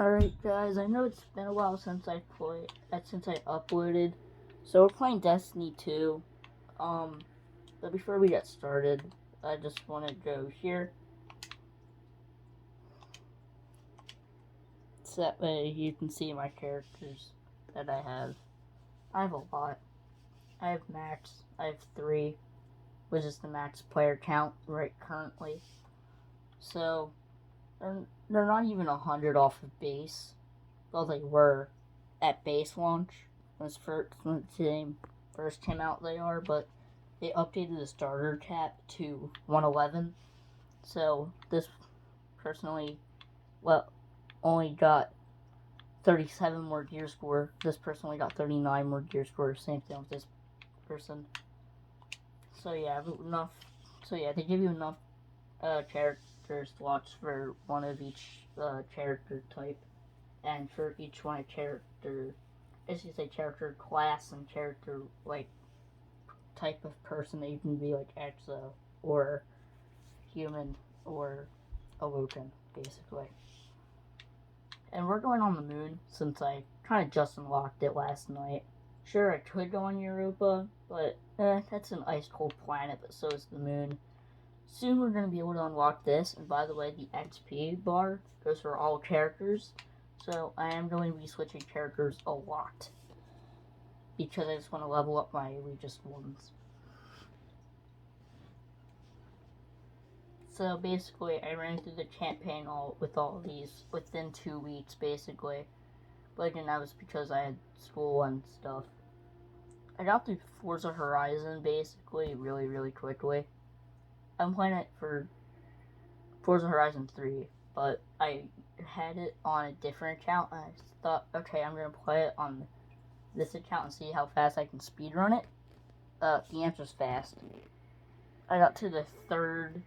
Alright guys, I know it's been a while since I uploaded. So we're playing Destiny 2. But before we get started, I just want to go here. So that way you can see my characters that I have. I have a lot. I have max. I have 3, which is the max player count right currently. So they're not even 100 off of base. Well, they were at base launch when the game first came out. They are, but they updated the starter cap to 111. So this personally, only got 37 more gear score. This person only got 39 more gear score. Same thing with this person. So yeah, enough. So yeah, they give you enough character slots for one of each character type, and for each one a character, as you say, character class and character type of person that you can be, like Exo or human or awoken, basically. And we're going on the moon since I kind of just unlocked it last night. Sure, I could go on Europa, but that's an ice cold planet, but so is the moon. Soon we're going to be able to unlock this, and by the way, the XP bar goes for all characters, so I am going to be switching characters a lot, because I just want to level up my Regis ones. So basically, I ran through the campaign with all of these within 2 weeks, basically. But again, that was because I had school and stuff. I got through Forza Horizon, basically, really, really quickly. I'm playing it for Forza Horizon 3, but I had it on a different account, and I thought, okay, I'm going to play it on this account and see how fast I can speedrun it. The answer's fast. I got to the 3rd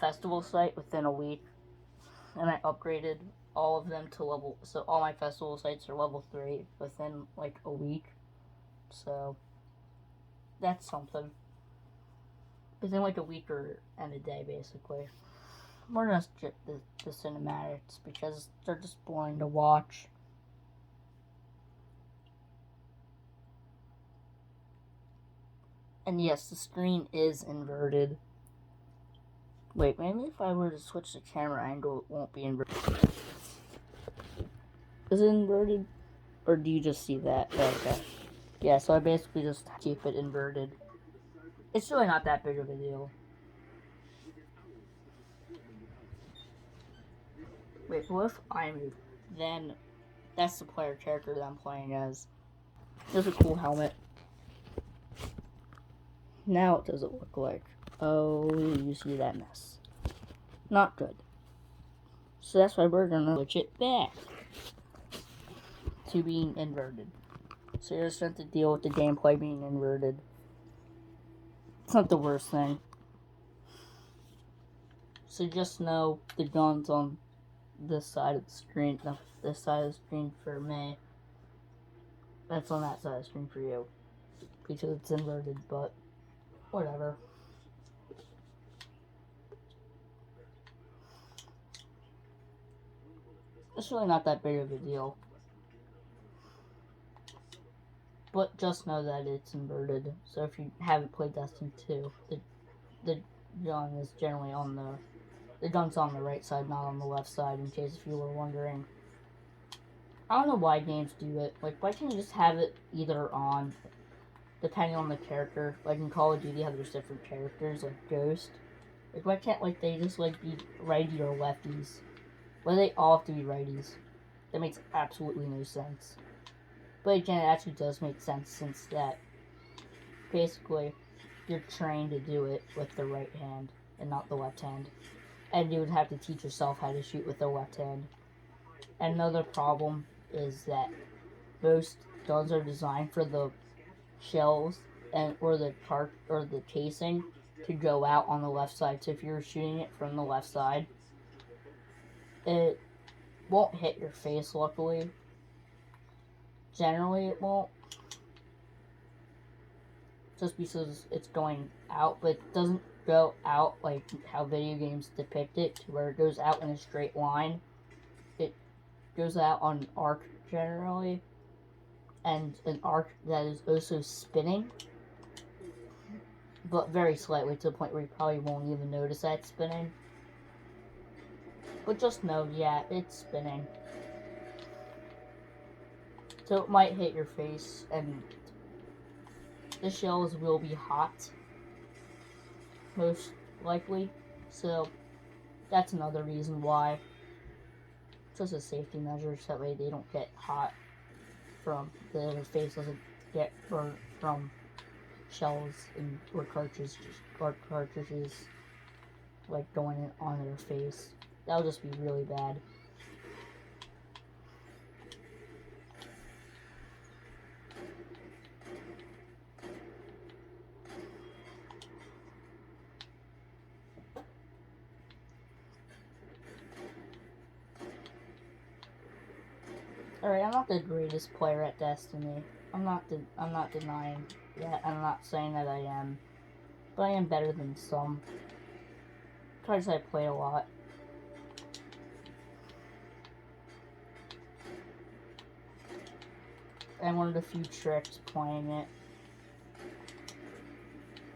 festival site within a week, and I upgraded all of them to level, so all my festival sites are level 3 within like a week. So that's something. Within like a week and a day, basically. We're gonna skip the cinematics because they're just boring to watch. And yes, the screen is inverted. Wait, maybe if I were to switch the camera angle, it won't be inverted. Is it inverted? Or do you just see that? Okay. Yeah, so I basically just keep it inverted. It's really not that big of a deal. Wait, what if I move? Then that's the player character that I'm playing as. There's a cool helmet. Now what does it look like? Oh, you see that mess. Not good. So that's why we're gonna switch it back to being inverted. So you're just going to deal with the gameplay being inverted. It's not the worst thing. So just know the gun's on this side of the screen. No, this side of the screen for me. That's on that side of the screen for you. Because it's inverted, but whatever. It's really not that big of a deal. But just know that it's inverted. So if you haven't played Destiny 2, the gun is generally on the gun's on the right side, not on the left side, in case if you were wondering. I don't know why games do it. Like, why can't you just have it either on, depending on the character? Like in Call of Duty, how there's different characters, like Ghost. Like, why can't they just be righty or lefties? Why do they all have to be righties? That makes absolutely no sense. But again, it actually does make sense, since that basically you're trained to do it with the right hand and not the left hand. And you would have to teach yourself how to shoot with the left hand. And another problem is that most guns are designed for the shells or the casing to go out on the left side. So if you're shooting it from the left side, it won't hit your face, luckily. Generally it won't, just because it's going out, but it doesn't go out like how video games depict it, to where it goes out in a straight line. goes out on an arc generally, and an arc that is also spinning, but very slightly, to the point where you probably won't even notice that it's spinning. But just know, yeah, it's spinning. So it might hit your face, and the shells will be hot, most likely. So that's another reason why. Just a safety measure, so that way they don't get hot from the face doesn't get burnt from shells and or cartridges like going in on their face. That would just be really bad. Alright, I'm not the greatest player at Destiny. I'm not denying that. I'm not saying that I am. But I am better than some. Because I play a lot. I learned a few tricks playing it.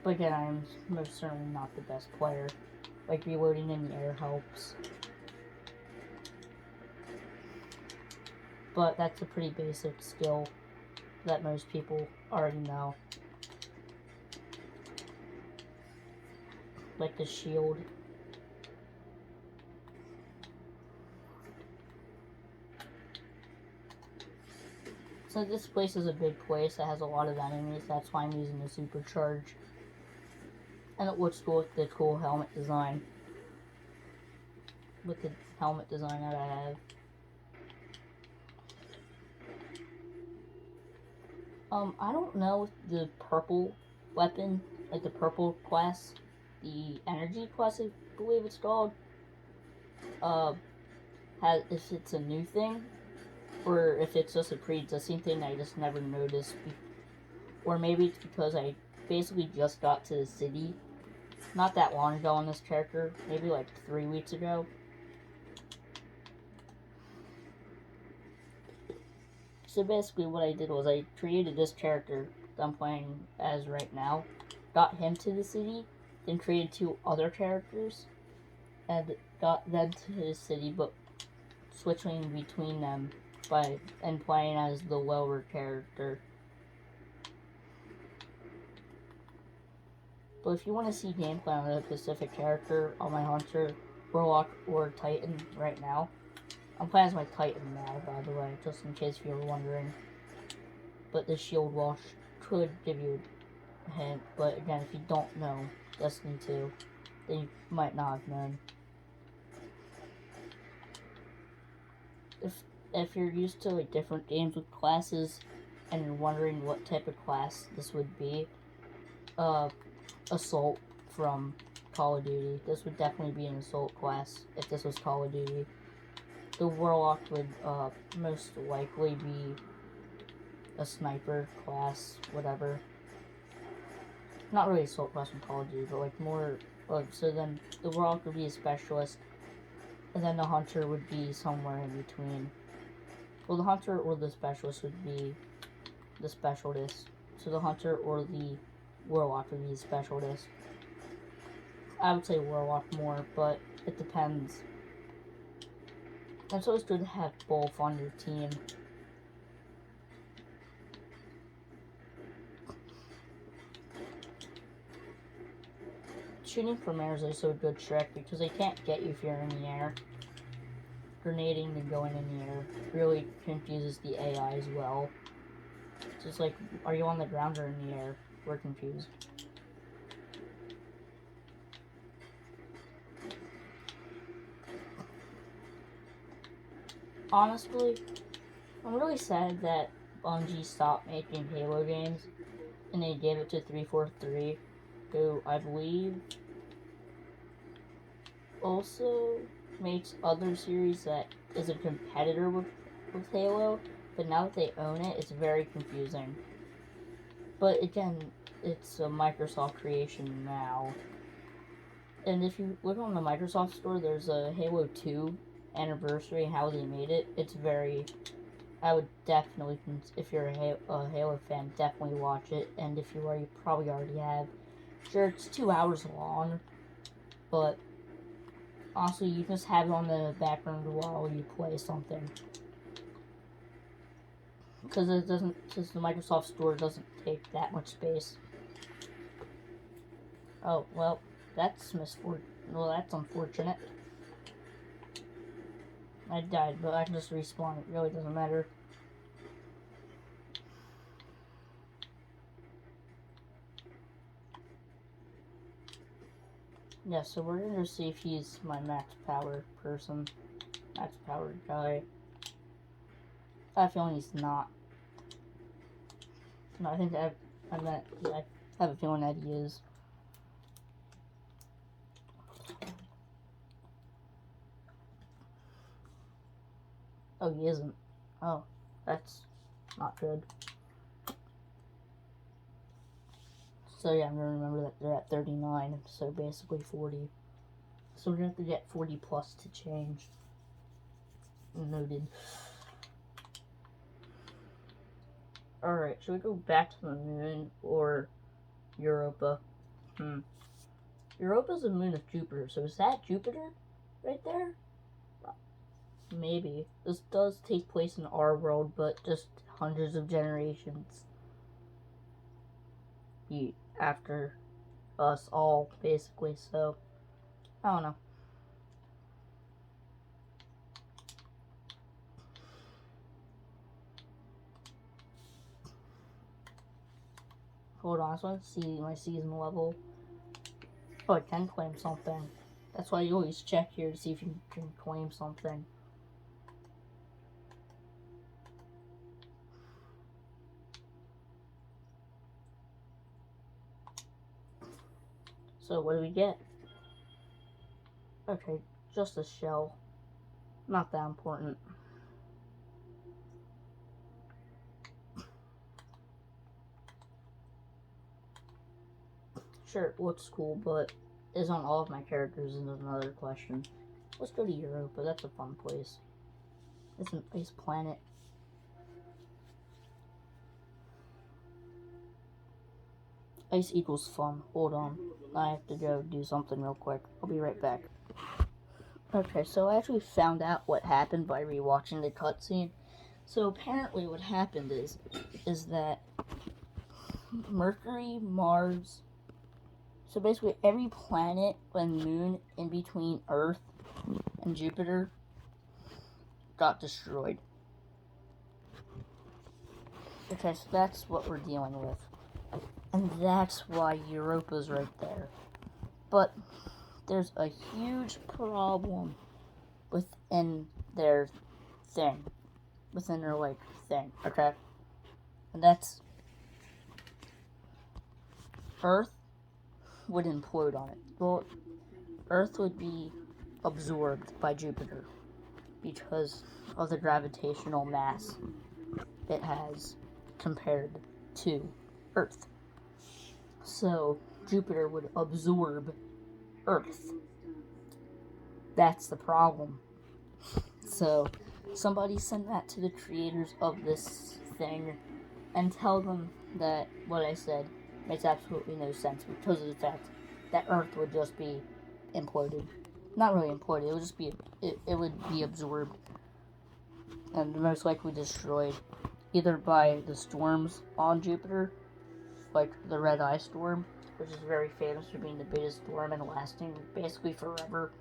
But again, I'm most certainly not the best player. Like, reloading in the air helps. But that's a pretty basic skill that most people already know. Like the shield. So this place is a big place that has a lot of enemies. That's why I'm using the supercharge. And it looks cool with the cool helmet design. With the helmet design that I have. I don't know if the purple weapon, like the purple class, the energy class, I believe it's called, if it's a new thing, or if it's just a pre-existing thing I just never noticed, or maybe it's because I basically just got to the city not that long ago on this character, maybe like 3 weeks ago. So basically what I did was I created this character that I'm playing as right now, got him to the city, then created 2 other characters, and got them to the city, but switching between them and playing as the lower character. But if you want to see gameplay on a specific character, on my Hunter, Warlock, or Titan right now, I'm playing as my Titan now, by the way, just in case you were wondering. But the shield wash could give you a hint, but again, if you don't know Destiny 2, then you might not have known. If you're used to like different games with classes, and you're wondering what type of class this would be, Assault from Call of Duty. This would definitely be an Assault class if this was Call of Duty. The Warlock would most likely be a sniper class, whatever. Not really Assault class from Call of Duty, but like more. So then the Warlock would be a specialist, and then the Hunter would be somewhere in between. Well, the Hunter or the specialist would be the specialist. So the Hunter or the Warlock would be the specialist. I would say Warlock more, but it depends. And so it's good to have both on your team. Shooting from air is also a good trick because they can't get you if you're in the air. Grenading and going in the air really confuses the AI as well. It's just like, are you on the ground or in the air? We're confused. Honestly, I'm really sad that Bungie stopped making Halo games and they gave it to 343, who I believe also makes other series that is a competitor with Halo, but now that they own it, it's very confusing. But again, it's a Microsoft creation now. And if you look on the Microsoft store, there's a Halo 2 anniversary, how they made it, it's very... I would definitely, if you're a Halo fan, definitely watch it. And if you are, you probably already have. Sure, it's 2 hours long, but also you just have it on the background while you play something. Because it doesn't, since the Microsoft Store doesn't take that much space. Oh, well, that's well, that's unfortunate. I died, but I can just respawn. It really doesn't matter. Yeah, so we're gonna see if he's my max power person. Max power guy. I have a feeling he's not. No, I think I have a feeling that he is. Oh, he isn't. Oh, that's not good. So yeah, I'm gonna remember that they're at 39, so basically 40. So we're gonna have to get 40 plus to change. Noted. Alright, should we go back to the moon or Europa? Europa's the moon of Jupiter, so is that Jupiter right there? Maybe. This does take place in our world, but just hundreds of generations after us all, basically, so I don't know. Hold on, I just want to see my season level. Oh, I can claim something. That's why you always check here to see if you can claim something. So what do we get? Okay, just a shell. Not that important. Sure, it looks cool, but is on all of my characters is another question. Let's go to Europa. That's a fun place. It's an ice planet. Ice equals fun. Hold on. I have to go do something real quick. I'll be right back. Okay, so I actually found out what happened by rewatching the cutscene. So apparently what happened is that Mercury, Mars, so basically every planet and moon in between Earth and Jupiter got destroyed. Okay, so that's what we're dealing with. And that's why Europa's right there. But there's a huge problem within their thing. Within their, thing, okay? And that's Earth would implode on it. Well, Earth would be absorbed by Jupiter because of the gravitational mass it has compared to Earth. So Jupiter would absorb Earth. That's the problem. So somebody send that to the creators of this thing and tell them that what I said makes absolutely no sense because of the fact that Earth would just be imploded. Not really imploded, it would just be, it would be absorbed and most likely destroyed either by the storms on Jupiter, like the Red Eye Storm, which is very famous for being the biggest storm and lasting basically forever.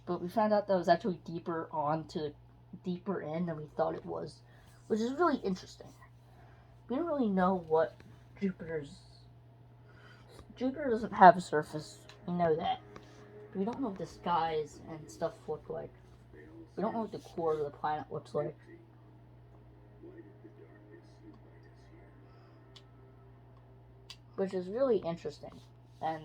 But we found out that it was actually deeper in than we thought it was, which is really interesting. We don't really know what Jupiter doesn't have a surface. We know that. But we don't know what the skies and stuff look like. We don't know what the core of the planet looks like. Which is really interesting. And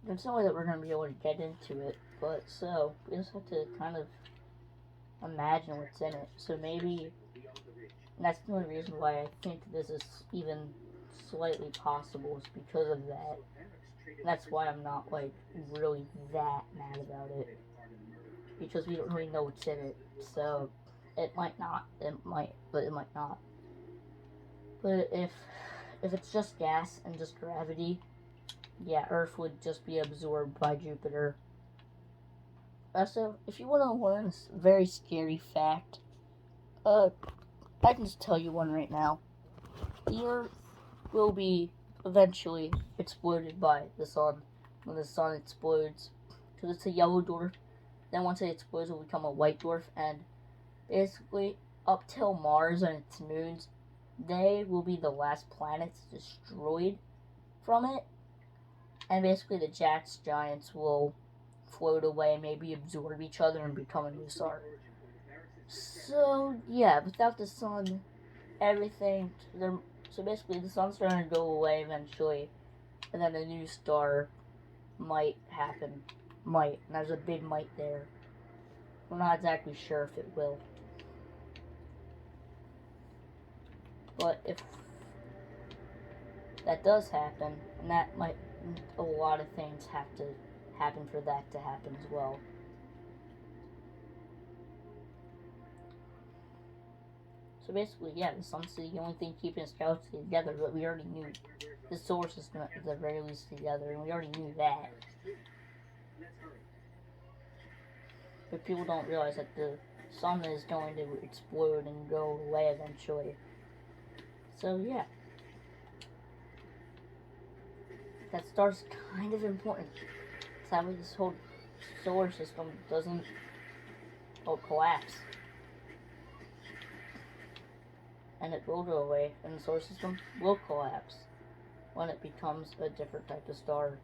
there's no way that we're going to be able to get into it. But so, we just have to kind of imagine what's in it. So maybe, and that's the only reason why I think this is even slightly possible is because of that. And that's why I'm not, really that mad about it. because we don't really know what's in it. So it might not. It might, but it might not. But if it's just gas and just gravity, yeah, Earth would just be absorbed by Jupiter. Also, if you want to learn a very scary fact, I can just tell you one right now. The Earth will be eventually exploded by the sun when the sun explodes, because it's a yellow dwarf. Then once it explodes, it will become a white dwarf, and basically up till Mars and its moons, they will be the last planets destroyed from it, and basically the giants will float away, maybe absorb each other and become a new star. So yeah, without the sun, everything. So basically, the sun's going to go away eventually, and then a new star might happen. Might. And there's a big might there. We're not exactly sure if it will. But if that does happen, and that might, a lot of things have to happen for that to happen as well. So basically, yeah, the sun's the only thing keeping this galaxy together, but we already knew the solar system at the very least together, and we already knew that. But people don't realize that the sun is going to explode and go away eventually. So yeah, that star's kind of important. It's how this whole solar system doesn't collapse. And it will go away, and the solar system will collapse when it becomes a different type of star.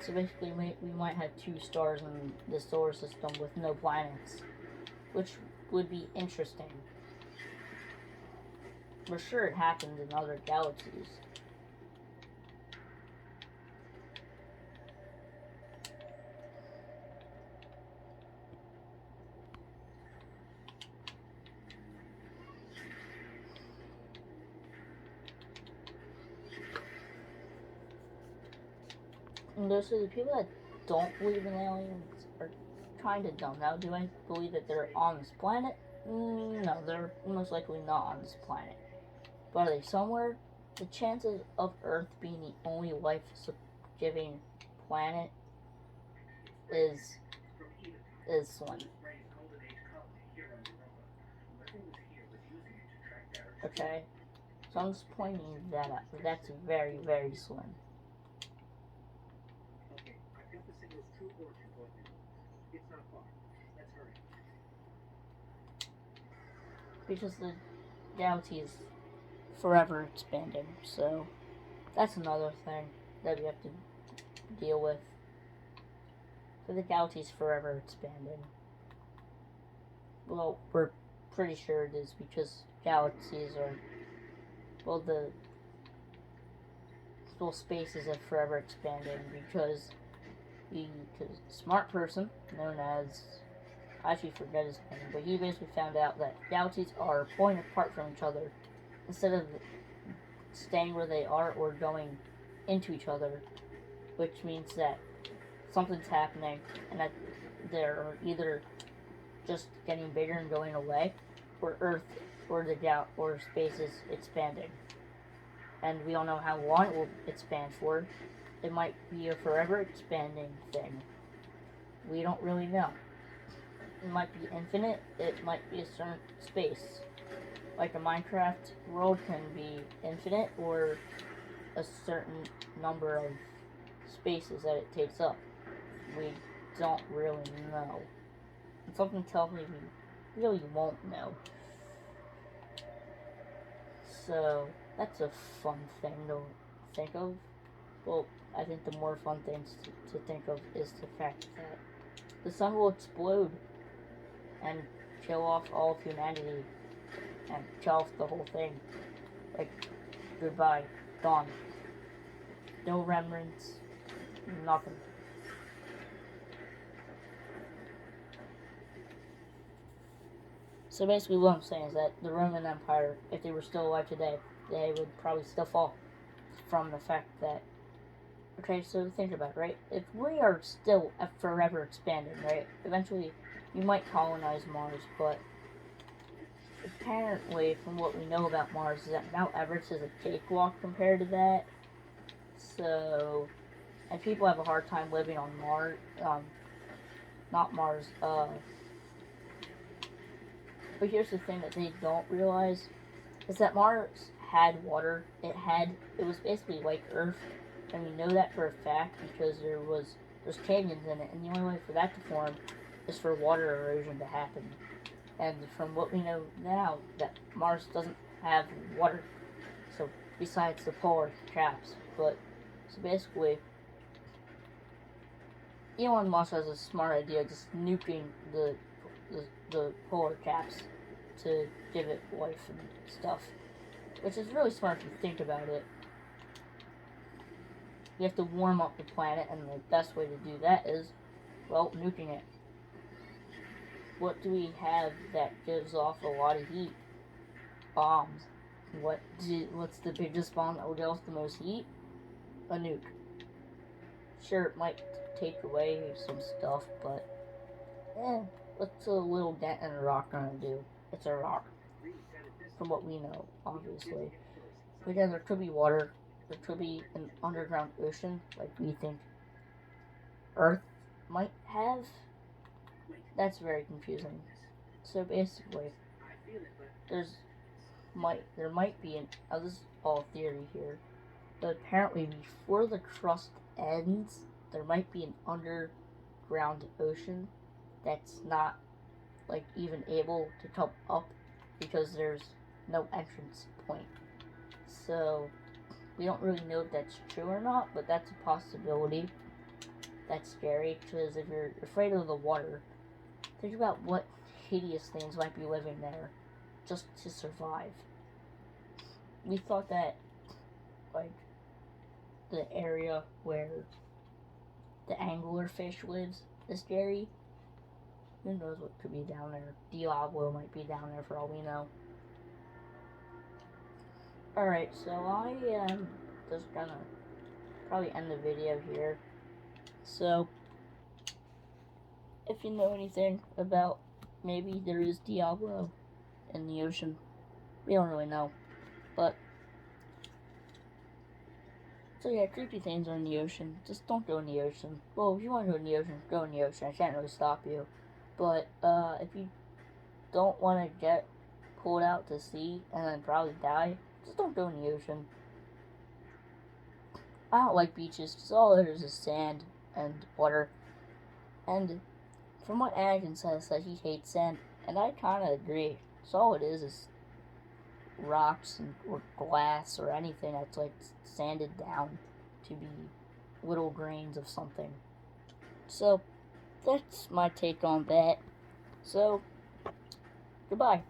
So basically, we might have 2 stars in the solar system with no planets, which would be interesting. For sure it happens in other galaxies. And those are the people that don't believe in aliens are kind of dumb. Now, do I believe that they're on this planet? No, they're most likely not on this planet. But are they somewhere? The chances of Earth being the only life-giving planet is slim. Okay? So I'm just pointing that out. That's very, very slim. Because the galaxy is forever expanding, so that's another thing that we have to deal with. So the galaxy is forever expanding. Well, we're pretty sure it is, because galaxies are, well, spaces are forever expanding, because a smart person known as, I actually forget his name, but he basically found out that galaxies are pulling apart from each other instead of staying where they are or going into each other, which means that something's happening and that they're either just getting bigger and going away, or Earth or or space is expanding. And we don't know how long it will expand for. It might be a forever expanding thing. We don't really know. It might be infinite, it might be a certain space. Like a Minecraft world can be infinite, or a certain number of spaces that it takes up. We don't really know. And something tells me we really won't know. So that's a fun thing to think of. Well, I think the more fun things to think of is the fact that the sun will explode and kill off all of humanity and kill off the whole thing. Like, goodbye, gone. No remnants, nothing. So basically what I'm saying is that the Roman Empire, if they were still alive today, they would probably still fall. from the fact that, okay, so think about it, right? If we are still forever expanding, right? Eventually, we might colonize Mars, but apparently, from what we know about Mars, is that Mount Everest is a cakewalk compared to that. So, and people have a hard time living on Mars, not Mars, but here's the thing that they don't realize, is that Mars had water. It was basically like Earth, and we know that for a fact because there's canyons in it, and the only way for that to form is for water erosion to happen. And from what we know now, that Mars doesn't have water, so besides the polar caps. But so basically, Elon Musk has a smart idea, just nuking the polar caps to give it life and stuff, which is really smart if you think about it. You have to warm up the planet, and the best way to do that is, well, nuking it. What do we have that gives off a lot of heat? Bombs. What's the biggest bomb that will give off the most heat? A nuke. Sure, it might take away some stuff, but what's a little dent in a rock gonna do? It's a rock. From what we know, obviously. But again, there could be water. There could be an underground ocean, like we think Earth might have. That's very confusing. So basically, there might be this is all theory here, but apparently before the crust ends, there might be an underground ocean that's not like even able to come up because there's no entrance point. So we don't really know if that's true or not, but that's a possibility. That's scary because if you're afraid of the water, think about what hideous things might be living there just to survive. We thought that, like, the area where the anglerfish lives is scary. Who knows what could be down there? Diablo might be down there for all we know. Alright, so I am just gonna probably end the video here. So, if you know anything about maybe there is Diablo in the ocean, we don't really know. But, so yeah, creepy things are in the ocean. Just don't go in the ocean. Well, if you want to go in the ocean, go in the ocean. I can't really stop you. But, if you don't want to get pulled out to sea and then probably die, just don't go in the ocean. I don't like beaches because all there is sand and water. And from what Anakin says, that he hates sand, and I kind of agree. So all it is rocks or glass or anything that's like sanded down to be little grains of something. So that's my take on that. So goodbye.